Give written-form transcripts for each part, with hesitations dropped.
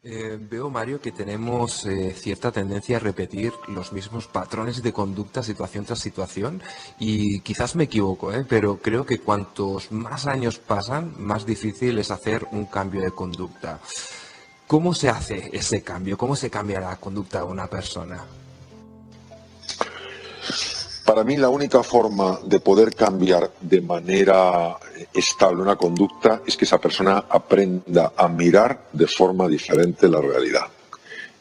Veo, Mario, que tenemos cierta tendencia a repetir los mismos patrones de conducta situación tras situación y quizás me equivoco, pero creo que cuantos más años pasan, más difícil es hacer un cambio de conducta. ¿Cómo se hace ese cambio? ¿Cómo se cambia la conducta de una persona? Para mí la única forma de poder cambiar de manera estable una conducta es que esa persona aprenda a mirar de forma diferente la realidad.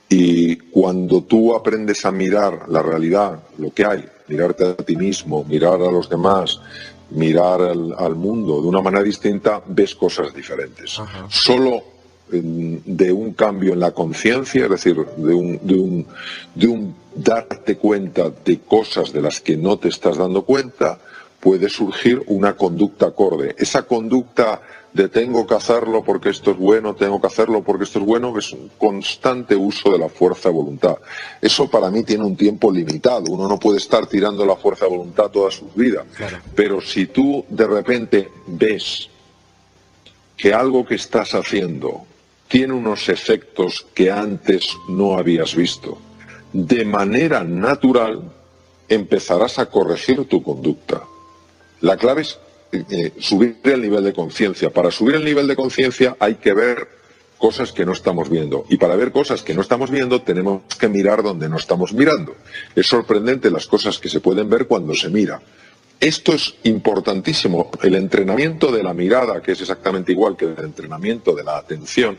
Y cuando tú aprendes a mirar la realidad, lo que hay, mirarte a ti mismo, mirar a los demás, mirar al mundo de una manera distinta, ves cosas diferentes. Ajá. Solo de un cambio en la conciencia, es decir, de un darte cuenta de cosas de las que no te estás dando cuenta, puede surgir una conducta acorde. Esa conducta de tengo que hacerlo porque esto es bueno, tengo que hacerlo porque esto es bueno, es un constante uso de la fuerza de voluntad. Eso para mí tiene un tiempo limitado. Uno no puede estar tirando la fuerza de voluntad toda su vida. Claro. Pero si tú de repente ves que algo que estás haciendo tiene unos efectos que antes no habías visto, de manera natural empezarás a corregir tu conducta. La clave es subir el nivel de conciencia. Para subir el nivel de conciencia hay que ver cosas que no estamos viendo. Y para ver cosas que no estamos viendo tenemos que mirar donde no estamos mirando. Es sorprendente las cosas que se pueden ver cuando se mira. Esto es importantísimo. El entrenamiento de la mirada, que es exactamente igual que el entrenamiento de la atención,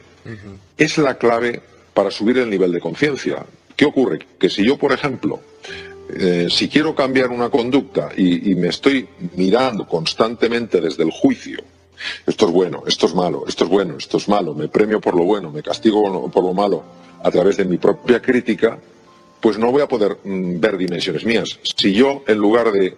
es la clave para subir el nivel de conciencia. ¿Qué ocurre? Que si yo, por ejemplo, si quiero cambiar una conducta y me estoy mirando constantemente desde el juicio, esto es bueno, esto es malo, esto es bueno, esto es malo, me premio por lo bueno, me castigo por lo malo a través de mi propia crítica, pues no voy a poder ver dimensiones mías. Si yo, en lugar de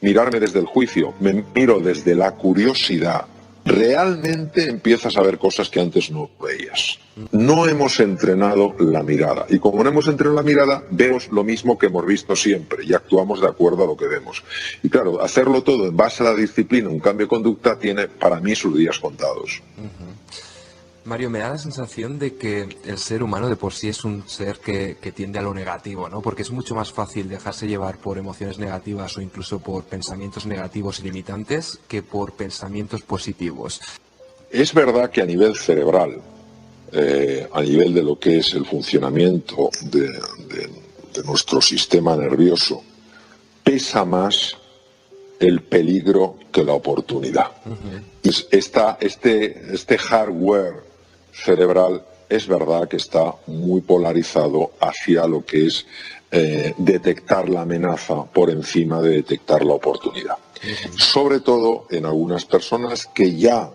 mirarme desde el juicio, me miro desde la curiosidad, realmente empiezas a ver cosas que antes no veías. No hemos entrenado la mirada. Y como no hemos entrenado la mirada, vemos lo mismo que hemos visto siempre y actuamos de acuerdo a lo que vemos. Y claro, hacerlo todo en base a la disciplina, un cambio de conducta, tiene para mí sus días contados. Mario, me da la sensación de que el ser humano de por sí es un ser que tiende a lo negativo, ¿no? Porque es mucho más fácil dejarse llevar por emociones negativas o incluso por pensamientos negativos y limitantes que por pensamientos positivos. Es verdad que a nivel cerebral, a nivel de lo que es el funcionamiento de nuestro sistema nervioso, pesa más el peligro que la oportunidad. Este hardware cerebral es verdad que está muy polarizado hacia lo que es detectar la amenaza por encima de detectar la oportunidad. Sobre todo en algunas personas que ya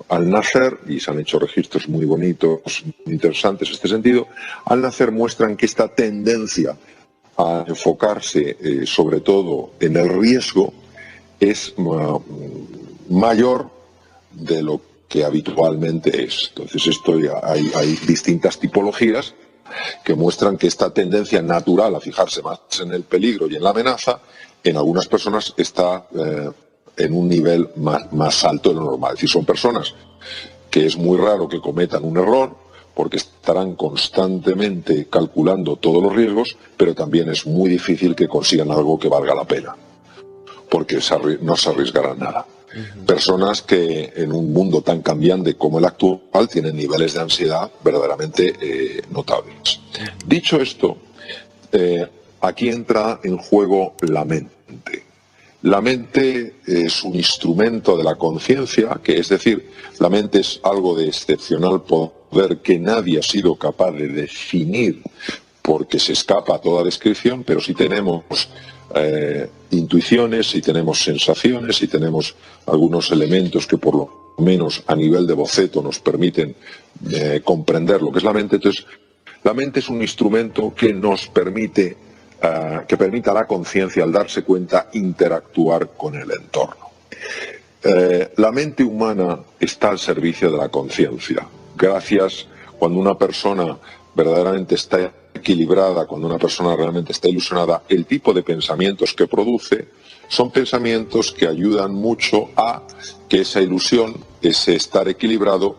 al nacer, y se han hecho registros muy bonitos, muy interesantes en este sentido, al nacer muestran que esta tendencia a enfocarse sobre todo en el riesgo es mayor de lo que habitualmente es. Entonces hay distintas tipologías que muestran que esta tendencia natural a fijarse más en el peligro y en la amenaza en algunas personas está en un nivel más alto de lo normal. Es decir, son personas que es muy raro que cometan un error porque estarán constantemente calculando todos los riesgos, pero también es muy difícil que consigan algo que valga la pena, porque no se arriesgarán nada. Personas que en un mundo tan cambiante como el actual tienen niveles de ansiedad verdaderamente notables. Dicho esto, aquí entra en juego la mente. La mente es un instrumento de la conciencia, que es decir, la mente es algo de excepcional poder que nadie ha sido capaz de definir porque se escapa a toda descripción, pero si tenemos intuiciones, si tenemos sensaciones, si tenemos algunos elementos que por lo menos a nivel de boceto nos permiten comprender lo que es la mente. Entonces, la mente es un instrumento que nos permite que permita a la conciencia, al darse cuenta, interactuar con el entorno. La mente humana está al servicio de la conciencia. Gracias, cuando una persona verdaderamente está equilibrada, cuando una persona realmente está ilusionada, el tipo de pensamientos que produce son pensamientos que ayudan mucho a que esa ilusión, ese estar equilibrado,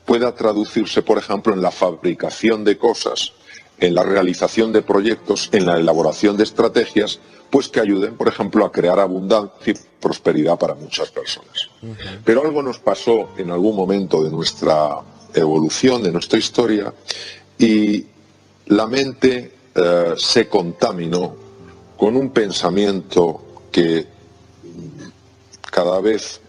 pueda traducirse, por ejemplo, en la fabricación de cosas, en la realización de proyectos, en la elaboración de estrategias, pues que ayuden, por ejemplo, a crear abundancia y prosperidad para muchas personas. Pero algo nos pasó en algún momento de nuestra evolución, de nuestra historia, y la mente se contaminó con un pensamiento que cada vez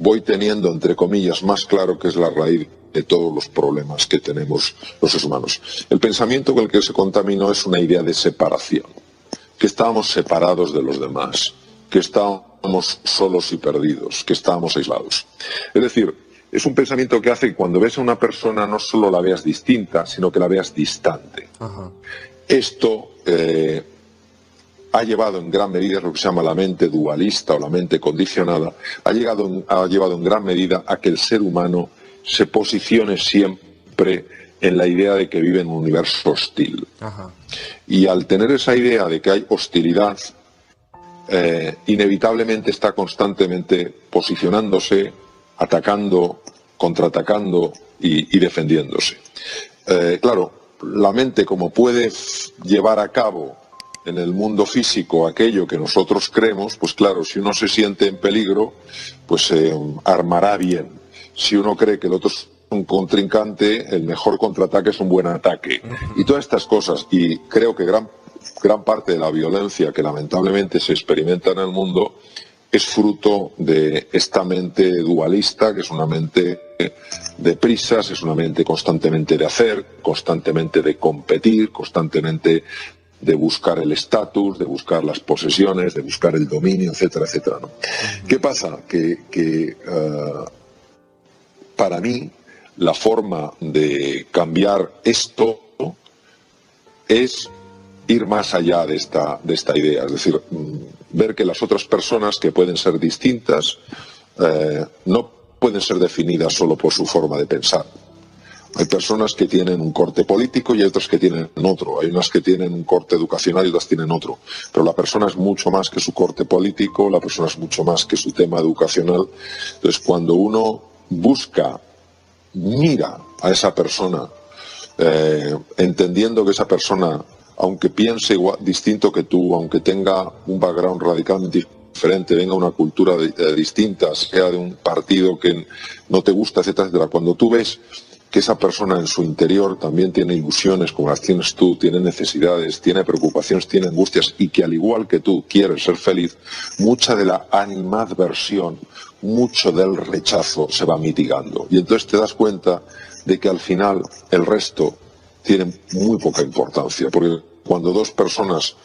voy teniendo, entre comillas, más claro que es la raíz de todos los problemas que tenemos los seres humanos. El pensamiento con el que se contaminó es una idea de separación, que estábamos separados de los demás, que estábamos solos y perdidos, que estábamos aislados. Es decir, es un pensamiento que hace que cuando ves a una persona no solo la veas distinta, sino que la veas distante. Ajá. Esto ha llevado en gran medida, lo que se llama la mente dualista o la mente condicionada, ha llevado en gran medida a que el ser humano se posicione siempre en la idea de que vive en un universo hostil. Ajá. Y al tener esa idea de que hay hostilidad, inevitablemente está constantemente posicionándose, atacando, contraatacando y defendiéndose. Claro, la mente, como puede llevar a cabo en el mundo físico aquello que nosotros creemos, pues claro, si uno se siente en peligro, pues se armará bien. Si uno cree que el otro es un contrincante, el mejor contraataque es un buen ataque. Y todas estas cosas, y creo que gran parte de la violencia que lamentablemente se experimenta en el mundo es fruto de esta mente dualista, que es una mente de prisas, es una mente constantemente de hacer, constantemente de competir, constantemente de buscar el estatus, de buscar las posesiones, de buscar el dominio, etcétera, etcétera, ¿no? ¿Qué pasa? Que para mí la forma de cambiar esto es ir más allá de esta idea, es decir, ver que las otras personas que pueden ser distintas no pueden ser definidas solo por su forma de pensar. Hay personas que tienen un corte político y hay otras que tienen otro. Hay unas que tienen un corte educacional y otras tienen otro. Pero la persona es mucho más que su corte político, la persona es mucho más que su tema educacional. Entonces, cuando uno mira a esa persona, entendiendo que esa persona, aunque piense distinto que tú, aunque tenga un background radicalmente diferente, venga una cultura distinta, sea de un partido que no te gusta, etcétera, etcétera, cuando tú ves que esa persona en su interior también tiene ilusiones como las tienes tú, tiene necesidades, tiene preocupaciones, tiene angustias y que al igual que tú quiere ser feliz, mucha de la animadversión, mucho del rechazo se va mitigando. Y entonces te das cuenta de que al final el resto tiene muy poca importancia, porque cuando dos personas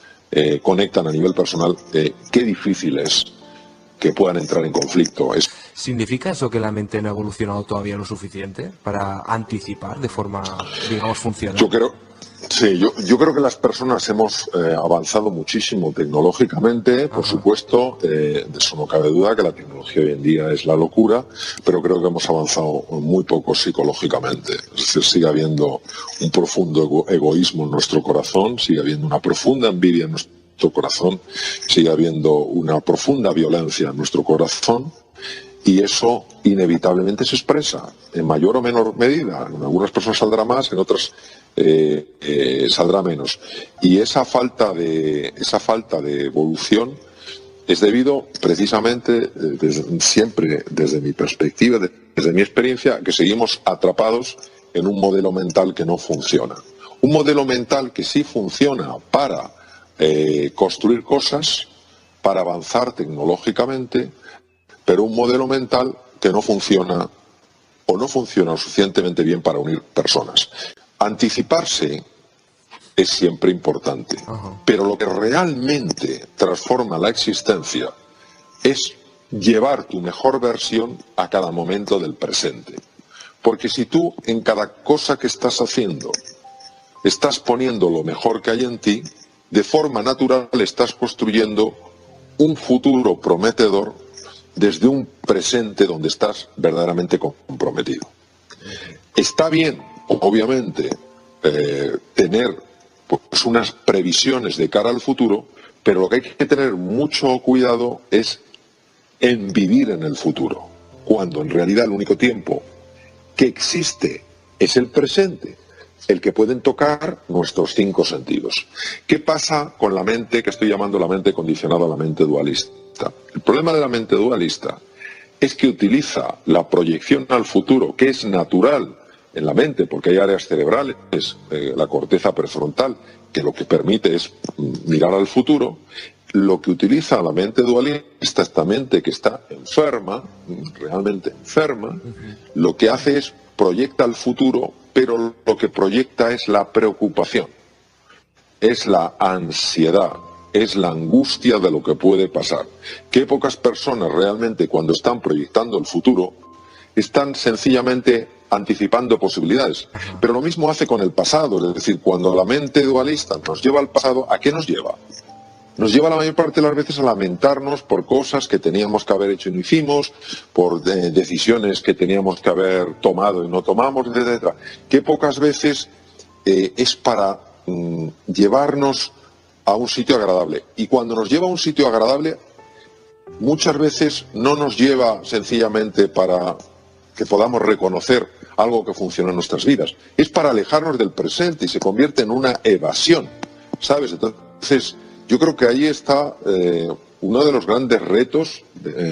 conectan a nivel personal, qué difícil es que puedan entrar en conflicto. ¿Significa eso que la mente no ha evolucionado todavía lo suficiente para anticipar de forma, digamos, funcional? Yo creo que las personas hemos avanzado muchísimo tecnológicamente, por supuesto, de eso no cabe duda, que la tecnología hoy en día es la locura, pero creo que hemos avanzado muy poco psicológicamente. Es decir, sigue habiendo un profundo egoísmo en nuestro corazón, sigue habiendo una profunda envidia en nuestro corazón, sigue habiendo una profunda violencia en nuestro corazón. Y eso inevitablemente se expresa en mayor o menor medida. En algunas personas saldrá más, en otras saldrá menos. Y esa falta de evolución es debido precisamente, siempre desde mi perspectiva, desde mi experiencia, que seguimos atrapados en un modelo mental que no funciona. Un modelo mental que sí funciona para construir cosas, para avanzar tecnológicamente, pero un modelo mental que no funciona o no funciona lo suficientemente bien para unir personas. Anticiparse es siempre importante, pero lo que realmente transforma la existencia es llevar tu mejor versión a cada momento del presente. Porque si tú en cada cosa que estás haciendo estás poniendo lo mejor que hay en ti, de forma natural estás construyendo un futuro prometedor desde un presente donde estás verdaderamente comprometido. Está bien, obviamente, tener pues, unas previsiones de cara al futuro, pero lo que hay que tener mucho cuidado es en vivir en el futuro, cuando en realidad el único tiempo que existe, es el presente, el que pueden tocar nuestros 5 sentidos. ¿Qué pasa con la mente que estoy llamando la mente condicionada, la mente dualista? El problema de la mente dualista es que utiliza la proyección al futuro, que es natural en la mente, porque hay áreas cerebrales, la corteza prefrontal, que lo que permite es mirar al futuro. Lo que utiliza la mente dualista, esta mente que está enferma, realmente enferma, lo que hace es proyecta al futuro, pero lo que proyecta es la preocupación, es la ansiedad, es la angustia de lo que puede pasar. Qué pocas personas realmente cuando están proyectando el futuro están sencillamente anticipando posibilidades. Pero lo mismo hace con el pasado, es decir, cuando la mente dualista nos lleva al pasado, ¿a qué nos lleva? Nos lleva la mayor parte de las veces a lamentarnos por cosas que teníamos que haber hecho y no hicimos, por decisiones que teníamos que haber tomado y no tomamos, etc. Que pocas veces es para llevarnos a un sitio agradable. Y cuando nos lleva a un sitio agradable, muchas veces no nos lleva sencillamente para que podamos reconocer algo que funciona en nuestras vidas. Es para alejarnos del presente y se convierte en una evasión, ¿sabes? Entonces, yo creo que ahí está uno de los grandes retos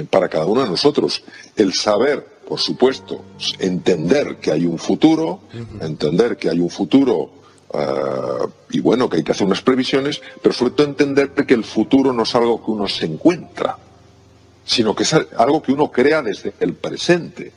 para cada uno de nosotros. El saber, por supuesto, entender que hay un futuro, y bueno, que hay que hacer unas previsiones, pero sobre todo entender que el futuro no es algo que uno se encuentra, sino que es algo que uno crea desde el presente.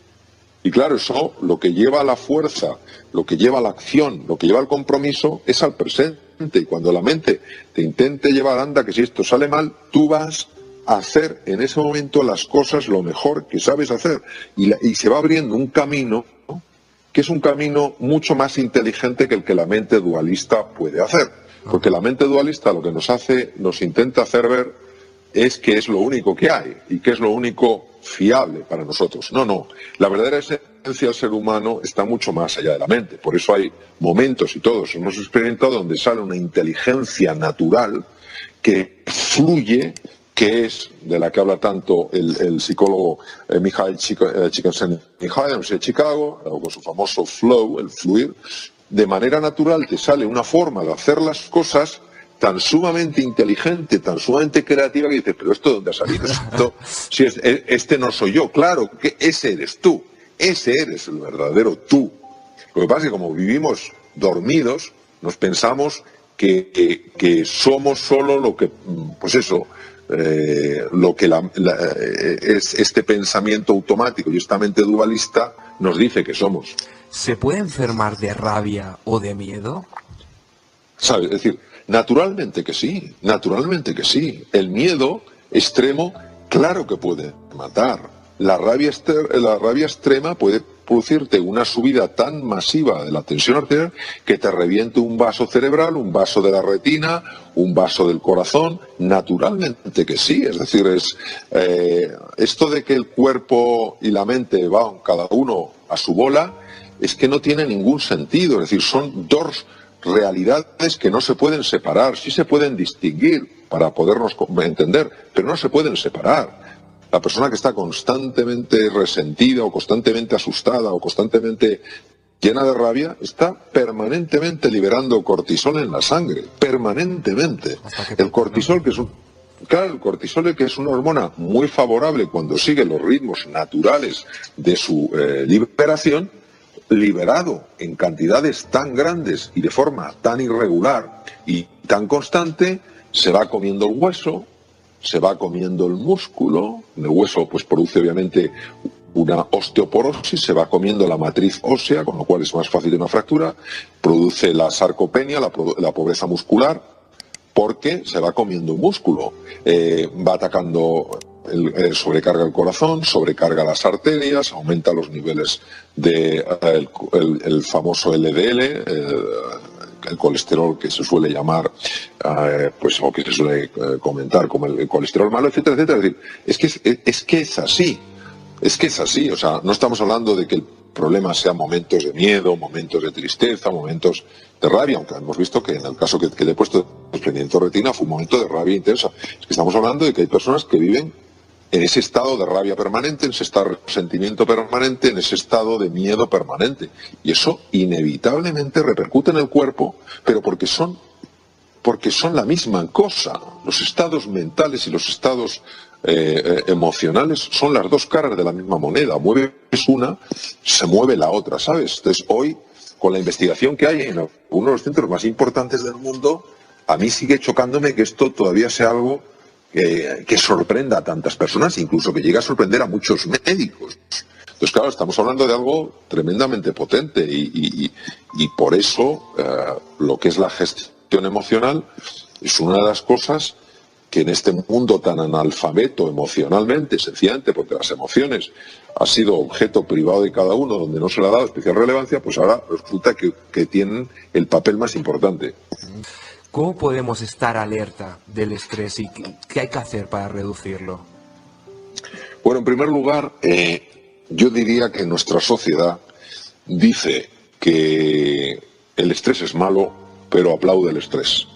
Y claro, eso lo que lleva a la fuerza, lo que lleva a la acción, lo que lleva al compromiso es al presente. Y cuando la mente te intente llevar, anda, que si esto sale mal, tú vas a hacer en ese momento las cosas lo mejor que sabes hacer. Y se va abriendo un camino, ¿no?, que es un camino mucho más inteligente que el que la mente dualista puede hacer. Porque la mente dualista lo que nos intenta hacer ver es que es lo único que hay y que es lo único fiable para nosotros. No. La verdadera esencia del ser humano está mucho más allá de la mente. Por eso hay momentos, y todos hemos experimentado, donde sale una inteligencia natural que fluye, que es de la que habla tanto el psicólogo Mihaly Csikszentmihalyi, de la Universidad de Chicago, con su famoso flow, el fluir. De manera natural te sale una forma de hacer las cosas tan sumamente inteligente, tan sumamente creativa, que dices, pero ¿esto dónde ha salido? Si este no soy yo. Claro, que ese eres tú. Ese eres el verdadero tú. Lo que pasa es que como vivimos dormidos, nos pensamos que somos solo lo que, pues eso, lo que es este pensamiento automático y esta mente dualista nos dice que somos. ¿Se puede enfermar de rabia o de miedo? ¿Sabes? Es decir, naturalmente que sí, naturalmente que sí. El miedo extremo, claro que puede matar. La rabia extrema puede producirte una subida tan masiva de la tensión arterial que te reviente un vaso cerebral, un vaso de la retina, un vaso del corazón. Naturalmente que sí. Es decir, esto de que el cuerpo y la mente van cada uno a su bola, es que no tiene ningún sentido. Es decir, son dos realidades que no se pueden separar. Sí se pueden distinguir para podernos entender, pero no se pueden separar. La persona que está constantemente resentida o constantemente asustada o constantemente llena de rabia está permanentemente liberando cortisol en la sangre, permanentemente. El cortisol, que es una hormona muy favorable cuando sigue los ritmos naturales de su liberación, liberado en cantidades tan grandes y de forma tan irregular y tan constante, se va comiendo el hueso, se va comiendo el músculo, el hueso pues produce obviamente una osteoporosis, se va comiendo la matriz ósea, con lo cual es más fácil de una fractura, produce la sarcopenia, la pobreza muscular, porque se va comiendo un músculo, va atacando, sobrecarga el corazón, sobrecarga las arterias, aumenta los niveles de el famoso LDL, el colesterol que se suele llamar, pues, o que se suele comentar como el colesterol malo, etcétera, etcétera. Es decir, es que es así. Es que es así. O sea, no estamos hablando de que el problema sean momentos de miedo, momentos de tristeza, momentos de rabia, aunque hemos visto que en el caso que le he puesto de desprendimiento de retina fue un momento de rabia intensa. Es que estamos hablando de que hay personas que viven en ese estado de rabia permanente, en ese estado de resentimiento permanente, en ese estado de miedo permanente. Y eso inevitablemente repercute en el cuerpo, pero porque son la misma cosa. Los estados mentales y los estados emocionales son las dos caras de la misma moneda. Mueves una, se mueve la otra, ¿sabes? Entonces hoy, con la investigación que hay en uno de los centros más importantes del mundo, a mí sigue chocándome que esto todavía sea algo que sorprenda a tantas personas, incluso que llegue a sorprender a muchos médicos. Entonces, claro, estamos hablando de algo tremendamente potente y por eso lo que es la gestión emocional es una de las cosas que en este mundo tan analfabeto emocionalmente, sencillamente porque las emociones ha sido objeto privado de cada uno, donde no se le ha dado especial relevancia, pues ahora resulta que tienen el papel más importante. ¿Cómo podemos estar alerta del estrés y qué hay que hacer para reducirlo? Bueno, en primer lugar, yo diría que nuestra sociedad dice que el estrés es malo, pero aplaude el estrés.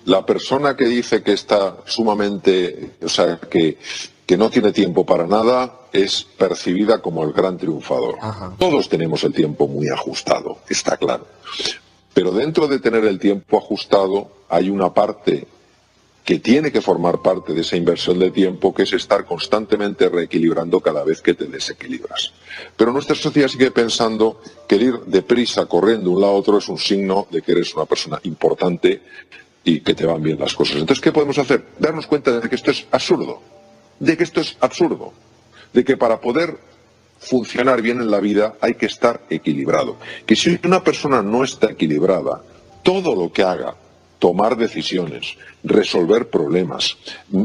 La persona que dice que está sumamente, o sea, que no tiene tiempo para nada, es percibida como el gran triunfador. Ajá. Todos tenemos el tiempo muy ajustado, está claro. Pero dentro de tener el tiempo ajustado hay una parte que tiene que formar parte de esa inversión de tiempo, que es estar constantemente reequilibrando cada vez que te desequilibras. Pero nuestra sociedad sigue pensando que el ir deprisa, corriendo de un lado a otro, es un signo de que eres una persona importante y que te van bien las cosas. Entonces, ¿qué podemos hacer? Darnos cuenta de que esto es absurdo, de que para poder funcionar bien en la vida hay que estar equilibrado. Que si una persona no está equilibrada, todo lo que haga, tomar decisiones, resolver problemas,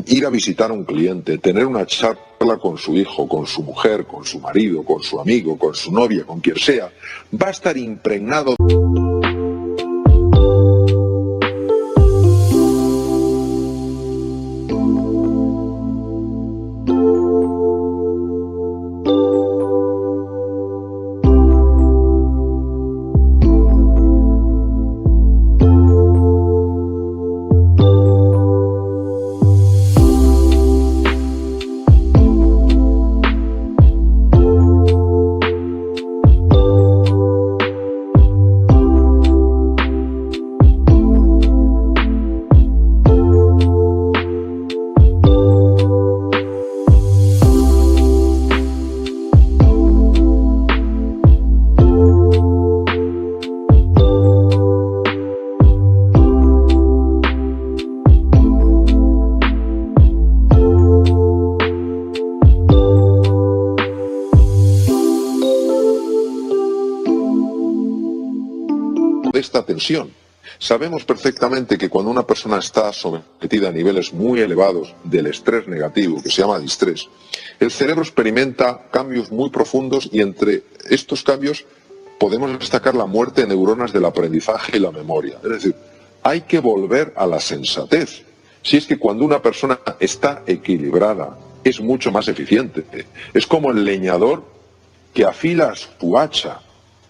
ir a visitar a un cliente, tener una charla con su hijo, con su mujer, con su marido, con su amigo, con su novia, con quien sea, va a estar impregnado de esta tensión. Sabemos perfectamente que cuando una persona está sometida a niveles muy elevados del estrés negativo, que se llama distrés, el cerebro experimenta cambios muy profundos y entre estos cambios podemos destacar la muerte de neuronas del aprendizaje y la memoria. Es decir, hay que volver a la sensatez. Si es que cuando una persona está equilibrada, es mucho más eficiente. Es como el leñador que afila su hacha,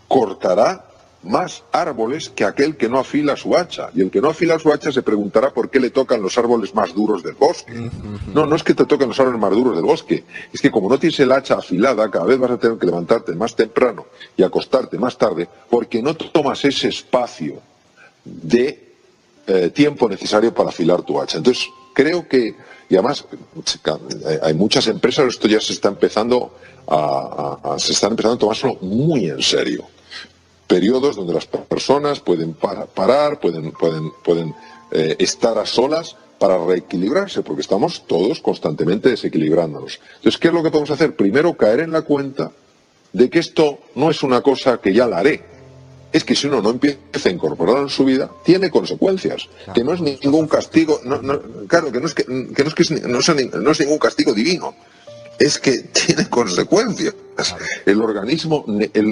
cortará más árboles que aquel que no afila su hacha. Y el que no afila su hacha se preguntará por qué le tocan los árboles más duros del bosque. No es que te toquen los árboles más duros del bosque. Es que como no tienes el hacha afilada, cada vez vas a tener que levantarte más temprano y acostarte más tarde, porque no tomas ese espacio de tiempo necesario para afilar tu hacha. Entonces, creo que, y además hay muchas empresas, esto ya se está empezando se están empezando a tomárselo muy en serio. Periodos donde las personas pueden parar, pueden estar a solas para reequilibrarse, porque estamos todos constantemente desequilibrándonos. Entonces, ¿qué es lo que podemos hacer? Primero, caer en la cuenta de que esto no es una cosa que ya la haré. Es que si uno no empieza a incorporarlo en su vida, tiene consecuencias. Claro. Que no es ningún castigo, claro, que no es ningún castigo divino. Es que tiene consecuencias. Claro. El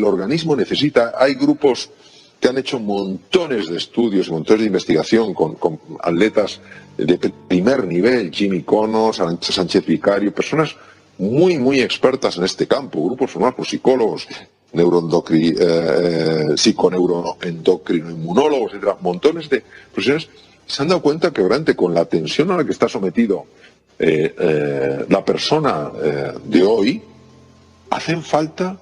organismo necesita, hay grupos que han hecho montones de estudios, montones de investigación con atletas de primer nivel, Jimmy Connors, Arancha Sánchez Vicario, personas muy, muy expertas en este campo, grupos formados por psicólogos, psiconeuroendocrinoinmunólogos, etcétera, montones de profesionales, se han dado cuenta que realmente con la tensión a la que está sometido la persona de hoy, hacen falta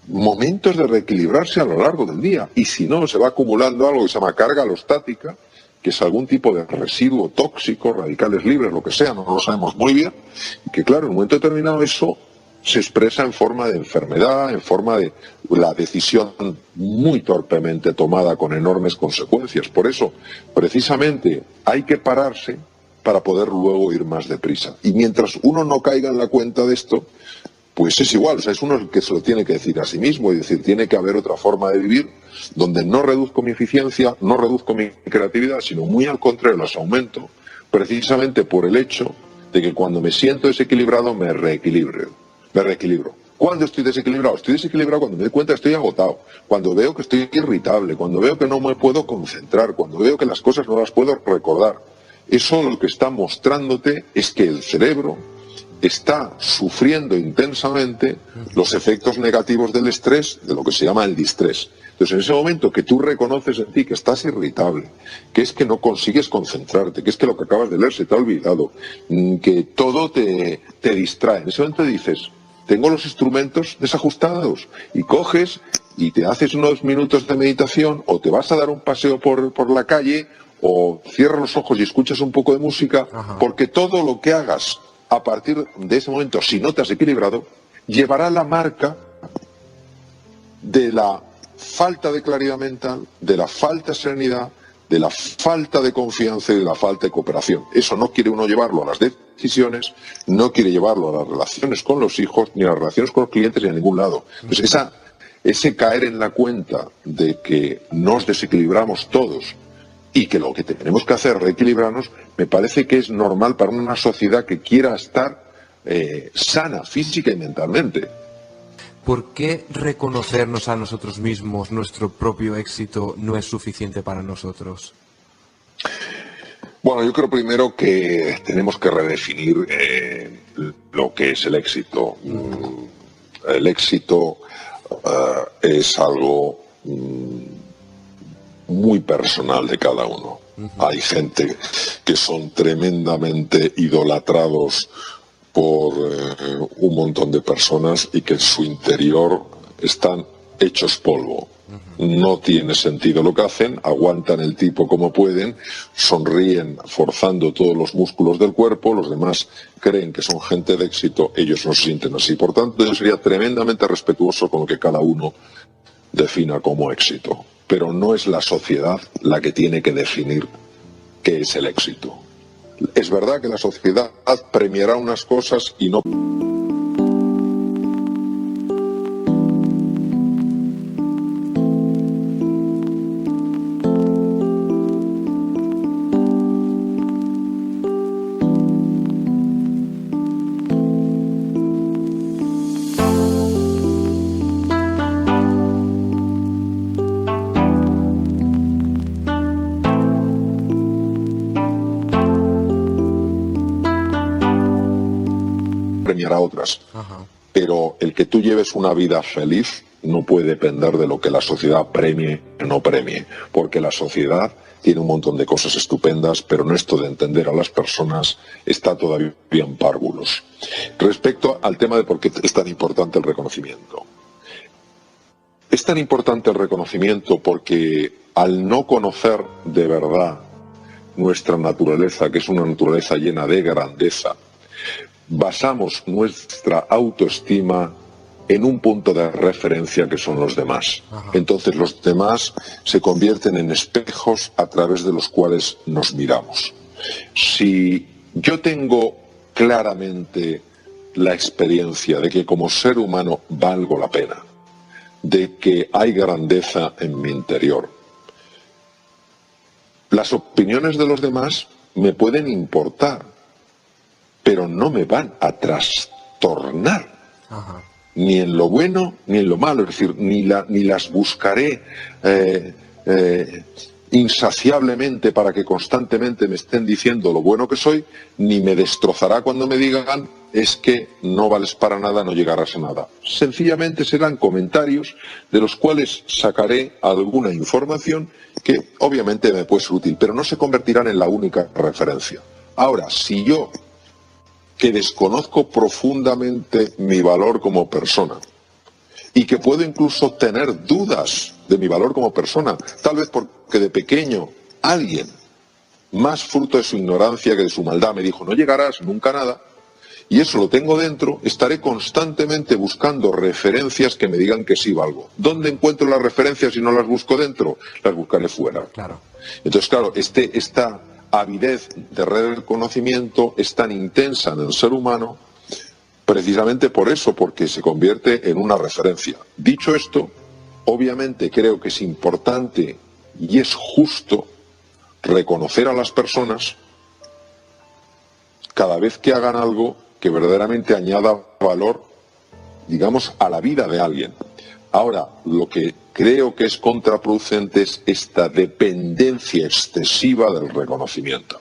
momentos de reequilibrarse a lo largo del día. Y si no, se va acumulando algo que se llama carga alostática, que es algún tipo de residuo tóxico, radicales libres, lo que sea, no lo sabemos muy bien, y que claro, en un momento determinado eso se expresa en forma de enfermedad, en forma de la decisión muy torpemente tomada con enormes consecuencias. Por eso, precisamente, hay que pararse para poder luego ir más deprisa. Y mientras uno no caiga en la cuenta de esto, pues es igual, o sea, es uno el que se lo tiene que decir a sí mismo y decir, tiene que haber otra forma de vivir donde no reduzco mi eficiencia, no reduzco mi creatividad, sino muy al contrario, las aumento, precisamente por el hecho de que cuando me siento desequilibrado me reequilibro. ¿Cuándo estoy desequilibrado? Estoy desequilibrado cuando me doy cuenta que estoy agotado, cuando veo que estoy irritable, cuando veo que no me puedo concentrar, cuando veo que las cosas no las puedo recordar. Eso lo que está mostrándote es que el cerebro está sufriendo intensamente los efectos negativos del estrés, de lo que se llama el distrés. Entonces, en ese momento que tú reconoces en ti que estás irritable, que es que no consigues concentrarte, que es que lo que acabas de leer se te ha olvidado, que todo te distrae, en ese momento dices, tengo los instrumentos desajustados, y coges y te haces unos minutos de meditación, o te vas a dar un paseo por la calle, o cierras los ojos y escuchas un poco de música, porque todo lo que hagas a partir de ese momento, si no te has equilibrado, llevará la marca de la falta de claridad mental, de la falta de serenidad, de la falta de confianza y de la falta de cooperación. Eso no quiere uno llevarlo a las decisiones, no quiere llevarlo a las relaciones con los hijos, ni a las relaciones con los clientes, ni a ningún lado. Entonces, ese caer en la cuenta de que nos desequilibramos todos y que lo que tenemos que hacer es reequilibrarnos, me parece que es normal para una sociedad que quiera estar sana física y mentalmente. ¿Por qué reconocernos a nosotros mismos, nuestro propio éxito, no es suficiente para nosotros? Bueno, yo creo primero que tenemos que redefinir lo que es el éxito. El éxito es algo muy personal de cada uno. Hay gente que son tremendamente idolatrados por un montón de personas y que en su interior están hechos polvo. No tiene sentido lo que hacen, aguantan el tipo como pueden, sonríen forzando todos los músculos del cuerpo, los demás creen que son gente de éxito, ellos no se sienten así. Por tanto, yo sería tremendamente respetuoso con lo que cada uno defina como éxito. Pero no es la sociedad la que tiene que definir qué es el éxito. Es verdad que la sociedad premiará unas cosas y no... premiar a otras. Pero el que tú lleves una vida feliz no puede depender de lo que la sociedad premie o no premie, porque la sociedad tiene un montón de cosas estupendas, pero en esto de entender a las personas está todavía en párvulos. Respecto al tema de por qué es tan importante el reconocimiento. Es tan importante el reconocimiento porque al no conocer de verdad nuestra naturaleza, que es una naturaleza llena de grandeza, basamos nuestra autoestima en un punto de referencia que son los demás. Entonces los demás se convierten en espejos a través de los cuales nos miramos. Si yo tengo claramente la experiencia de que como ser humano valgo la pena, de que hay grandeza en mi interior, las opiniones de los demás me pueden importar, pero no me van a trastornar, ni en lo bueno ni en lo malo. Es decir, ni las buscaré insaciablemente para que constantemente me estén diciendo lo bueno que soy, ni me destrozará cuando me digan es que no vales para nada, no llegarás a nada. Sencillamente serán comentarios de los cuales sacaré alguna información que obviamente me puede ser útil, pero no se convertirán en la única referencia. Ahora, si yo, que desconozco profundamente mi valor como persona, y que puedo incluso tener dudas de mi valor como persona, tal vez porque de pequeño alguien, más fruto de su ignorancia que de su maldad, me dijo, no llegarás nunca a nada, y eso lo tengo dentro, estaré constantemente buscando referencias que me digan que sí valgo. ¿Dónde encuentro las referencias si no las busco dentro? Las buscaré fuera. Claro. Entonces, claro, esta avidez de reconocimiento es tan intensa en el ser humano precisamente por eso, porque se convierte en una referencia. Dicho esto, obviamente creo que es importante y es justo reconocer a las personas cada vez que hagan algo que verdaderamente añada valor, digamos, a la vida de alguien. Ahora, lo que creo que es contraproducente es esta dependencia excesiva del reconocimiento.